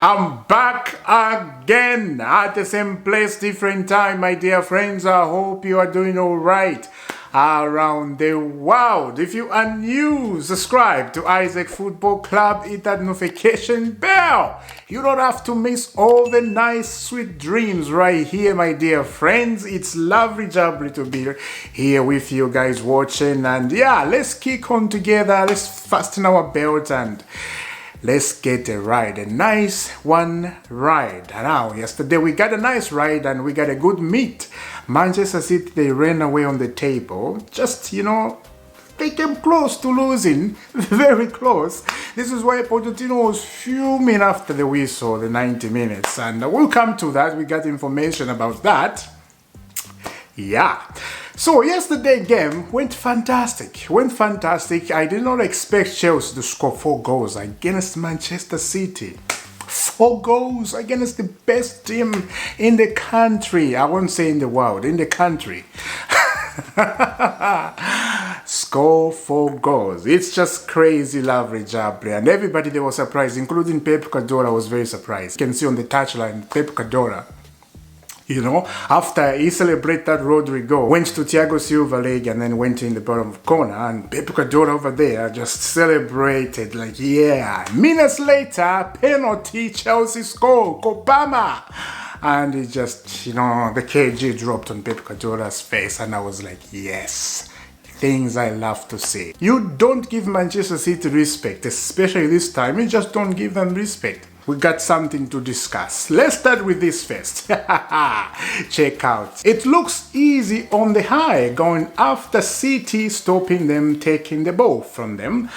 I'm back again at the same place, different time, my dear friends. I hope you are doing all right around the world. If you are new, subscribe to Isaac Football Club, hit that notification bell. You don't have to miss all the nice, sweet dreams right here, my dear friends. It's lovely jubbly to be here with you guys watching. And yeah, let's kick on together. Let's fasten our belt and let's get a ride, a nice one ride. Now, yesterday we got a nice ride and we got a good meet. Manchester City, they ran away on the table. Just, they came close to losing, very close. This is why Pochettino was fuming after the whistle, the 90 minutes. And we'll come to that. We got information about that. Yeah. So yesterday game went fantastic. I did not expect Chelsea to score 4 goals against Manchester City. 4 goals against the best team in the country. I won't say in the world, in the country. Score 4 goals. It's just crazy, lovely jubbly. And everybody they was surprised, including Pep Guardiola was very surprised. You can see on the touchline, Pep Guardiola, after he celebrated that Rodrigo, went to Thiago Silva leg and then went in the bottom corner, and Pep Guardiola over there just celebrated like, yeah. Minutes later, penalty, Chelsea score, Kopama. And it just, the KG dropped on Pep Guardiola's face, and I was like, yes. Things I love to see. You don't give Manchester City respect, especially this time. You just don't give them respect. We got something to discuss. Let's start with this first. Check out. It looks easy on the high, going after City, stopping them, taking the ball from them,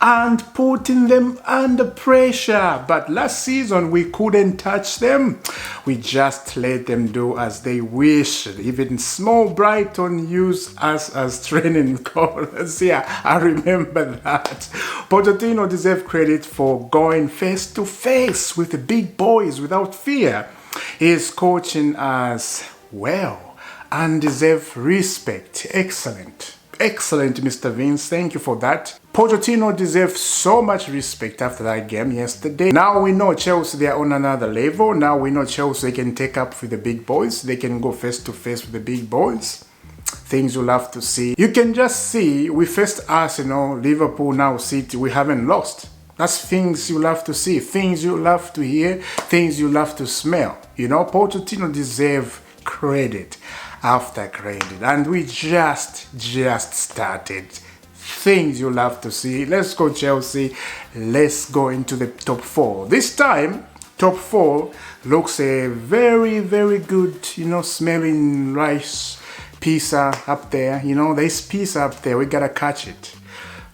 and putting them under pressure. But last season, we couldn't touch them. We just let them do as they wished. Even small Brighton used us as training corners. Yeah, I remember that. Pochettino deserves credit for going face to face with the big boys without fear. He is coaching us well and deserves respect. Excellent, Mr. Vince. Thank you for that. Pochettino deserves so much respect after that game yesterday. Now we know Chelsea, they are on another level. Now we know Chelsea, they can take up with the big boys. They can go face to face with the big boys. Things you'll have to see. You can just see, we faced Arsenal, Liverpool, now City. We haven't lost. That's things you'll have to see, things you'll have to hear, things you'll have to smell. Pochettino deserves credit after credit. And we just started. Things you'll have to see. Let's go Chelsea. Let's go into the top 4. This time, top 4 looks a very, very good, smelling rice pizza up there. There's pizza up there. We gotta catch it.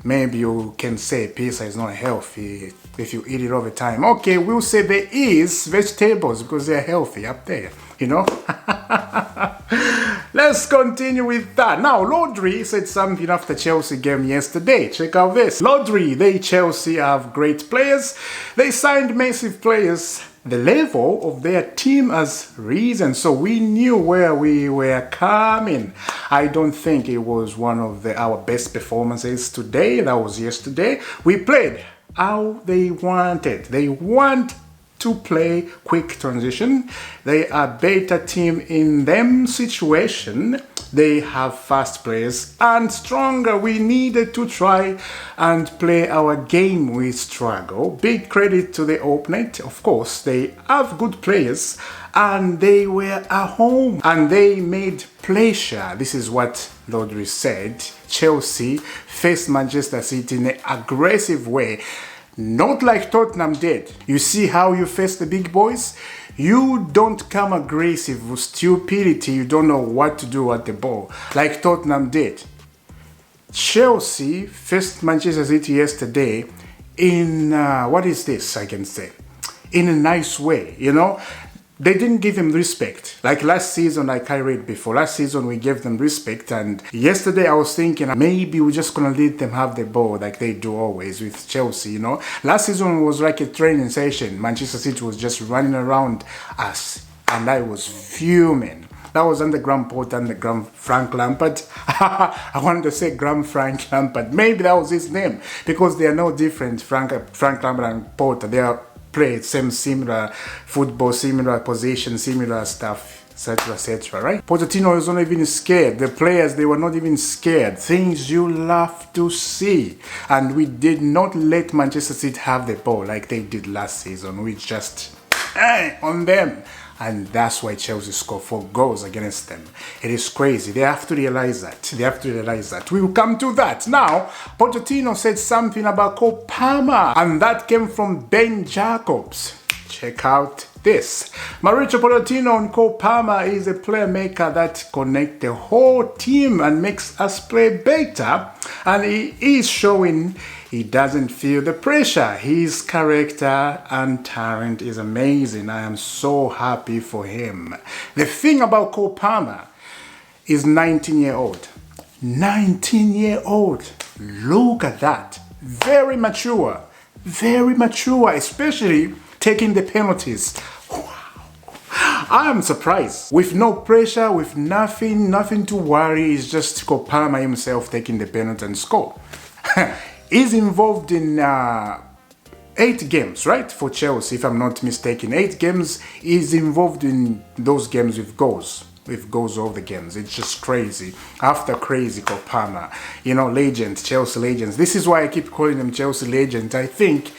Maybe you can say pizza is not healthy if you eat it all the time. Okay, we'll say there is vegetables because they're healthy up there, Let's continue with that. Now, Rodri said something after Chelsea game yesterday. Check out this. Rodri, Chelsea have great players. They signed massive players. The level of their team has risen, so we knew where we were coming. I don't think it was one of our best performances today. That was yesterday. We played how they wanted. They want to play quick transition. They are a better team in them situation. They have fast players and stronger. We needed to try and play our game. We struggle. Big credit to the opponent. Of course, they have good players and they were at home and they made pleasure. This is what Rodri said. Chelsea faced Manchester City in an aggressive way. Not like Tottenham did. You see how you face the big boys? You don't come aggressive with stupidity. You don't know what to do at the ball like Tottenham did. Chelsea faced Manchester City yesterday in, what is this I can say? In a nice way, They didn't give him respect. Like last season, like I read before, last season we gave them respect, and yesterday I was thinking maybe we're just gonna let them have the ball like they do always with Chelsea, Last season was like a training session. Manchester City was just running around us, and I was fuming. That was under Graham Potter and the Frank Lampard. I wanted to say Frank Lampard. Maybe that was his name because they are no different, Frank Lampard and Potter. They are play same similar football, similar position, similar stuff, etc., etc., right? Pochettino was not even scared. The players, they were not even scared. Things you love to see. And we did not let Manchester City have the ball like they did last season. We just on them. And that's why Chelsea scored 4 goals against them. It is crazy. They have to realize that. They have to realize that. We will come to that. Now, Pochettino said something about Cole Palmer, and that came from Ben Jacobs. Check out this. Mauricio Pochettino on Cole Palmer is a playmaker that connects the whole team and makes us play better. And he is showing he doesn't feel the pressure. His character and talent is amazing. I am so happy for him. The thing about Cole Palmer is 19-year-old. 19-year-old. Look at that. Very mature. Very mature, especially taking the penalties. Wow. I am surprised. With no pressure, with nothing to worry. It's just Cole Palmer himself taking the penalty and score. He's involved in 8 games, right? For Chelsea, if I'm not mistaken. 8 games. He's involved in those games with goals. With goals all the games. It's just crazy. After crazy Cole Palmer. You know, legend, Chelsea legends. This is why I keep calling him Chelsea legend. I think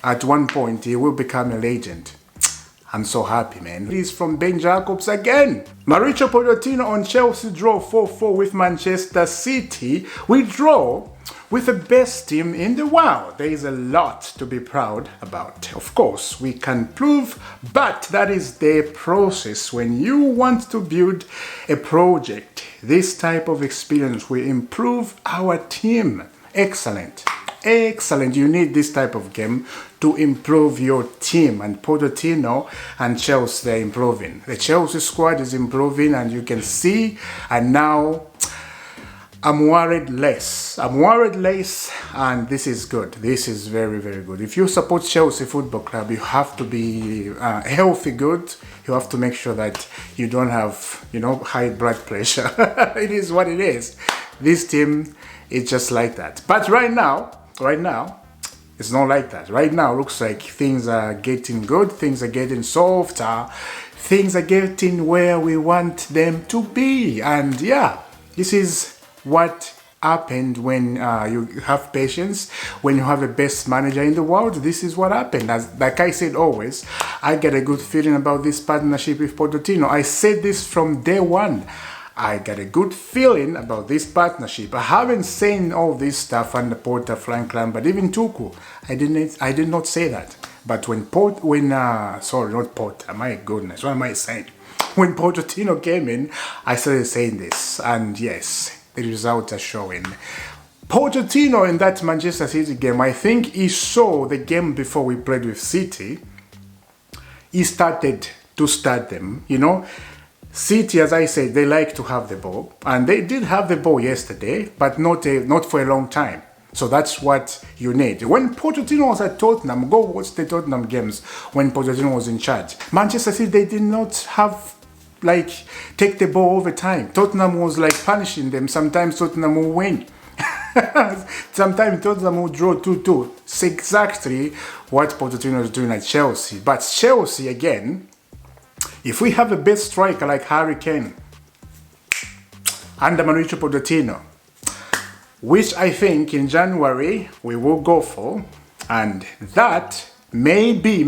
at one point he will become a legend. I'm so happy, man. He's from Ben Jacobs again. Mauricio Pochettino on Chelsea draw 4-4 with Manchester City. We draw with the best team in the world. There is a lot to be proud about. Of course, we can prove, but that is the process. When you want to build a project, this type of experience will improve our team. Excellent. Excellent. You need this type of game to improve your team. And Pochettino and Chelsea, they're improving. The Chelsea squad is improving, and you can see. And now I'm worried less. And this is good. This is very, very good. If you support Chelsea Football Club, you have to be healthy good. You have to make sure that you don't have, high blood pressure. It is what it is. This team is just like that. But right now, it's not like that. Right now, looks like things are getting good. Things are getting softer. Things are getting where we want them to be. And yeah, this is what happened when you have patience, when you have the best manager in the world. This is what happened. Like I said always, I get a good feeling about this partnership with Pochettino. I said this from day one. I got a good feeling about this partnership. I haven't seen all this stuff under Porter, Frank Lampard, even Tuchel. I did not say that. But when not Porter, my goodness, what am I saying? When Pochettino came in, I started saying this. And yes, the results are showing. Pochettino in that Manchester City game, I think he saw the game before we played with City. He started to start them, City, as I said, they like to have the ball. And they did have the ball yesterday, but not for a long time. So that's what you need. When Pochettino was at Tottenham, go watch the Tottenham games when Pochettino was in charge. Manchester City, they did not have, take the ball all the time. Tottenham was, punishing them. Sometimes Tottenham will win. Sometimes Tottenham will draw 2-2. It's exactly what Pochettino is doing at Chelsea. But Chelsea, again, if we have a best striker like Harry Kane under Mauricio Pochettino, which I think in January we will go for, and that may be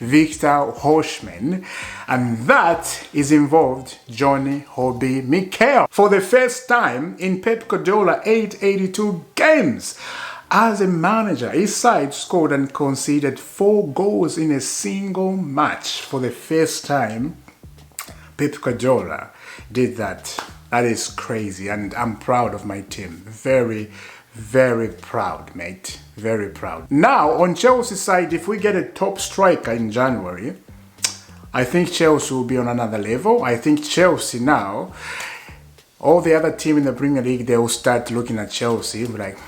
Victor Osimhen, and that is involved Johnny Hobby Mikel. For the first time in Pep Guardiola 882 games as a manager, his side scored and conceded 4 goals in a single match. For the first time, Pep Guardiola did that. That is crazy, and I'm proud of my team. Very, very proud, mate. Very proud. Now, on Chelsea's side, if we get a top striker in January, I think Chelsea will be on another level. I think Chelsea now, all the other teams in the Premier League, they will start looking at Chelsea and be like,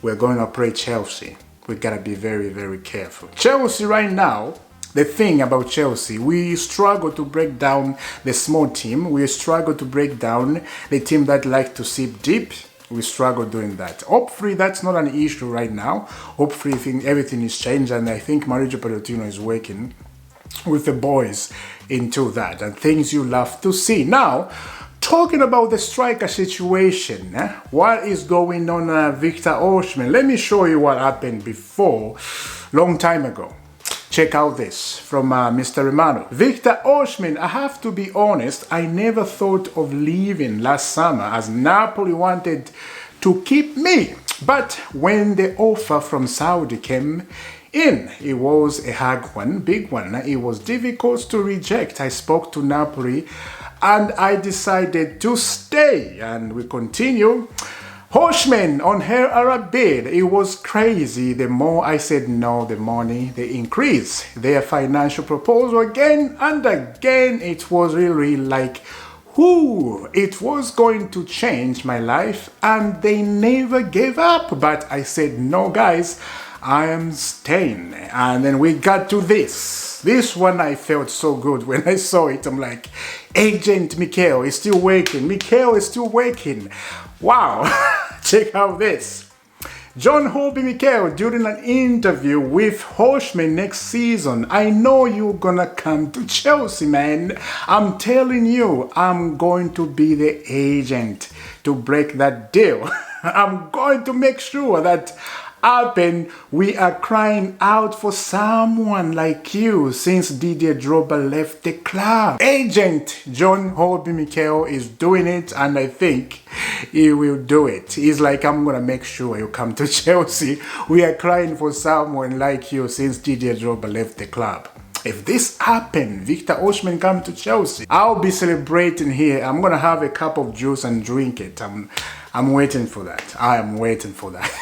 we're going to play Chelsea. We got to be very, very careful. Chelsea right now, the thing about Chelsea, we struggle to break down the small team. We struggle to break down the team that like to sip deep. We struggle doing that. Hopefully that's not an issue right now. Hopefully everything is changed, and I think Mauricio Pochettino is working with the boys into that, and things you love to see. Now, talking about the striker situation, what is going on, Victor Osimhen? Let me show you what happened before, long time ago. Check out this from Mr. Romano. Victor Osimhen, I have to be honest, I never thought of leaving last summer as Napoli wanted to keep me. But when the offer from Saudi came in, it was a hard one, big one. It was difficult to reject. I spoke to Napoli and I decided to stay. And we continue. Osimhen on her Arab bid, it was crazy. The more I said no, the money they increased. Their financial proposal again and again. It was really like, whoo, it was going to change my life, and they never gave up. But I said, no guys, I am staying. And then we got to this. This one I felt so good when I saw it. I'm like, Agent Mikel is still working. Mikel is still working. Wow. Check out this. John Obi Mikel during an interview with Osimhen next season. I know you're gonna come to Chelsea, man. I'm telling you, I'm going to be the agent to break that deal. I'm going to make sure that happen. We are crying out for someone like you since Didier Drogba left the club. Agent John Obi Mikel is doing it, and I think he will do it. He's like, I'm gonna make sure you come to Chelsea. We are crying for someone like you since Didier Drogba left the club. If this happen, Victor Osimhen come to Chelsea, I'll be celebrating here. I'm gonna have a cup of juice and drink it. I'm waiting for that. I am waiting for that.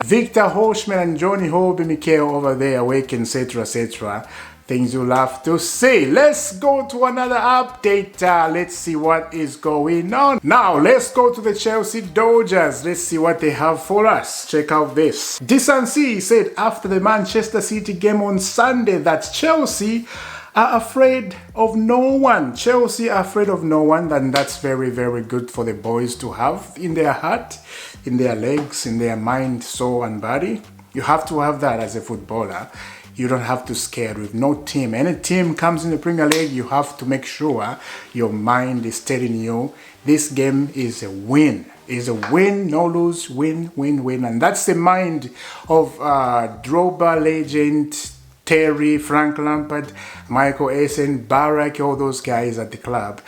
Victor Osimhen and Johnny Obi Mikel over there working, etc., etc. Things you'll have to see. Let's go to another update. Let's see what is going on. Now, let's go to the Chelsea Dodgers. Let's see what they have for us. Check out this. Desancy said after the Manchester City game on Sunday that Chelsea are afraid of no one. Chelsea are afraid of no one, and that's very, very good for the boys to have in their heart, in their legs, in their mind, soul, and body. You have to have that as a footballer. You don't have to scare with no team. Any team comes in the Premier League, you have to make sure your mind is telling you this game is a win. Is a win, no lose, win, win, win. And that's the mind of Drogba legend, Terry, Frank Lampard, Michael Essien, Barak, all those guys at the club.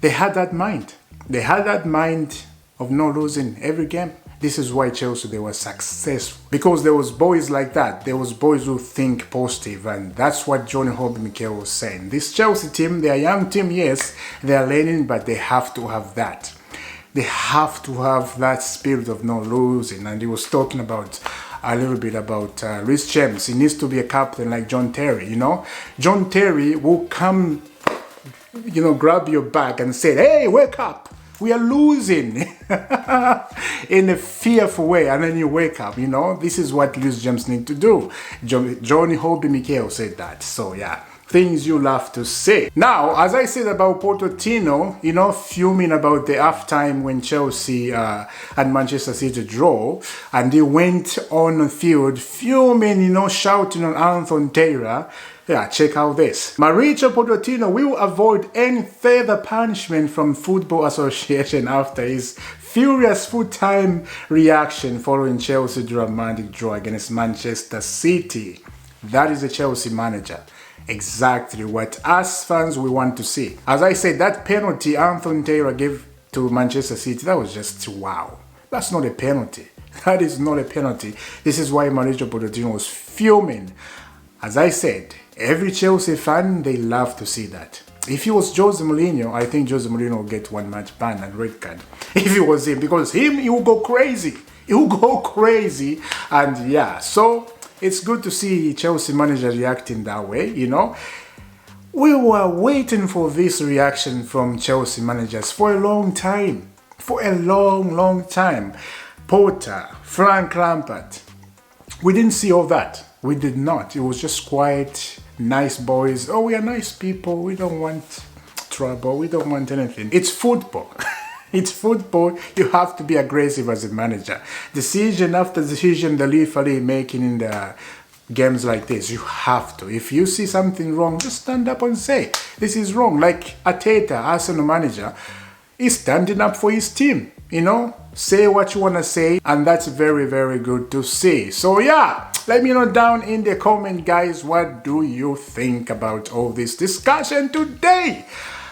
They had that mind. They had that mind of no losing every game. This is why Chelsea, they were successful. Because there was boys like that. There was boys who think positive, and that's what Johnny Obi Mikel was saying. This Chelsea team, they are a young team, yes, they are learning, but they have to have that. They have to have that spirit of no losing. And he was talking about a little bit about Rhys James. He needs to be a captain like John Terry, you know. John Terry will come, you know, grab your back and say, hey, wake up. We are losing in a fearful way, and then you wake up, you know. This is what Rhys James need to do. Johnny Obi Mikel said that. So, yeah, things you love to say. Now, as I said about Pochettino, you know, fuming about the halftime when Chelsea and Manchester City draw, and he went on the field fuming, you know, shouting on Anthony Taylor. Yeah, check out this. Mauricio Pochettino will avoid any further punishment from Football Association after his furious full-time reaction following Chelsea's dramatic draw against Manchester City. That is the Chelsea manager. Exactly what us fans we want to see. As I said, that penalty Anthony Taylor gave to Manchester City, that was just wow. That's not a penalty. That is not a penalty. This is why Mauricio Pochettino was fuming. As I said, every Chelsea fan, they love to see that. If it was Jose Mourinho, I think Jose Mourinho will get one match ban and red card. If it was him, because him, he will go crazy. He will go crazy. And yeah, so it's good to see Chelsea manager reacting that way, you know. We were waiting for this reaction from Chelsea managers for a long time. For a long, long time. Potter, Frank Lampard. We didn't see all that. We did not. It was just quiet, nice boys. Oh, we are nice people. We don't want trouble. We don't want anything. It's football. It's football. You have to be aggressive as a manager. Decision after decision the referee making in the games like this, you have to. If you see something wrong, just stand up and say, this is wrong. Like Arteta, Arsenal manager, is standing up for his team. You know, say what you want to say, and that's very, very good to see. So yeah, let me know down in the comment, guys, what do you think about all this discussion today?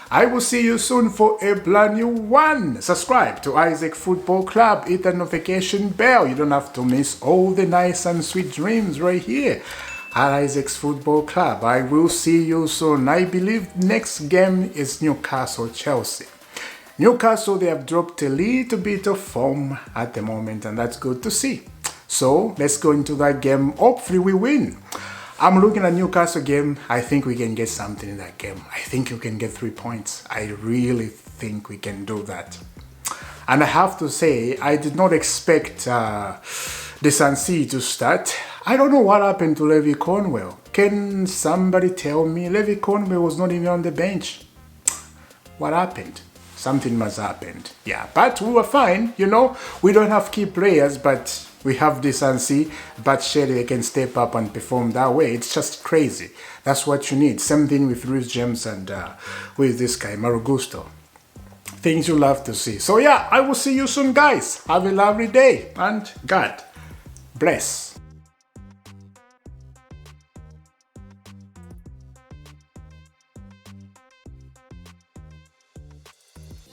I will see you soon for a brand new one. Subscribe to Isaac Football Club, hit the notification bell. You don't have to miss all the nice and sweet dreams right here at Isaac's Football Club. I will see you soon. I believe next game is Newcastle-Chelsea. Newcastle, they have dropped a little bit of form at the moment, and that's good to see. So let's go into that game. Hopefully we win. I'm looking at Newcastle game. I think we can get something in that game. I think we can get 3 points. I really think we can do that. And I have to say, I did not expect the Sansi to start. I don't know what happened to Levy Cornwell. Can somebody tell me? Levy Cornwell was not even on the bench. What happened? Something must have happened. Yeah, but we were fine, you know. We don't have key players, but we have this and see. But surely they can step up and perform that way. It's just crazy. That's what you need. Same thing with Reece James and with this guy, Marugusto. Things you love to see. So yeah, I will see you soon, guys. Have a lovely day and God bless.